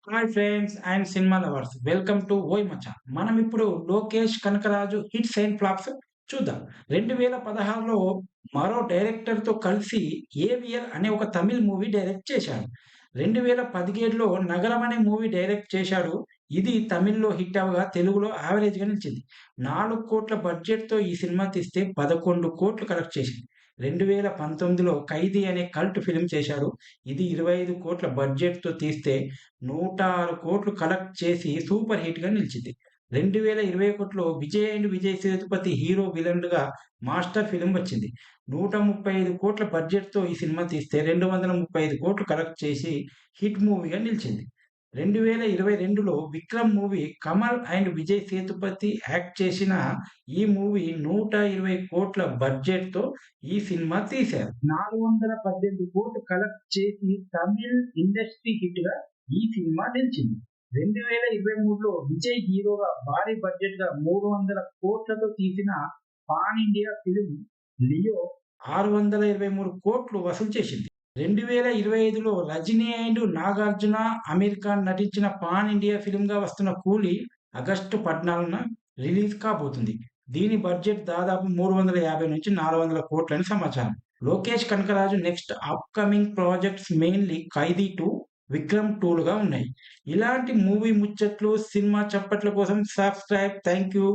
Hi friends and cinema lovers welcome to ఓయ్ మచ్చా. మనం ఇప్పుడు Lokesh Kanagaraj hits and flops చూద్దాం. 2016లో మరో డైరెక్టర్‌తో కలిసి 'ఏవిఎల్' అనే ఒక తమిళ్ మూవీ డైరెక్ట్ చేశాడు. 2017లో 'నగరం' అనే మూవీ డైరెక్ట్ చేశాడు. ఇది తమిళ్‌లో హిట్ అవ్వగా తెలుగులో యావరేజ్‌గా నిలిచింది. 4,00,00,000 బడ్జెట్‌తో ఈ సినిమా తీస్తే 11,00,00,000 కలెక్ట్ చేసింది. 2019లో 'ఖైదీ' అనే కల్ట్ ఫిల్మ్ చేశాడు. ఇది 25,00,00,000 బడ్జెట్‌తో తీస్తే 106,00,00,000 కలెక్ట్ చేసి సూపర్ హిట్‌గా నిలిచింది. 2021లో విజయ్ అండ్ విజయ్ సేతుపతి హీరో విలన్‌లుగా 'మాస్టర్' ఫిల్మ్ వచ్చింది. 135,00,00,000 బడ్జెట్‌తో ఈ సినిమా తీస్తే 235,00,00,000 కలెక్ట్ చేసి హిట్ మూవీగా నిలిచింది. 2022లో 'Vikram' movie Kamal and Vijay Sethupathi act చేసిన ఈ మూవీ 120,00,00,000 బడ్జెట్‌తో ఈ సినిమా తీశారు. 418,00,00,000 కలెక్ట్ చేసి తమిళ్ ఇండస్ట్రీ హిట్‌గా ఈ సినిమా నిలిచింది. 2023లో విజయ్ హీరోగా భారీ బడ్జెట్‌గా 300,00,00,000తో తీసిన పాన్ ఇండియా ఫిల్మ్ 'లియో' 623,00,00,000 వసూలు చేసింది. 2025లో రజినీ అండ్ నాగార్జున, అమీర్ ఖాన్ నటించిన పాన్ ఇండియా ఫిల్మ్‌గా వస్తున్న 'కూలీ' ఆగస్టు 14న రిలీజ్ కాబోతుంది. దీని బడ్జెట్ దాదాపు 350-400 అని సమాచారం. Lokesh Kanagaraj next upcoming projects మెయిన్‌లీ 'ఖైదీ 2, విక్రమ్ 2లుగా ఉన్నాయి. ఇలాంటి మూవీ ముచ్చట్లు, సినిమా చప్పట్ల కోసం సబ్‌స్క్రైబ్. Thank you.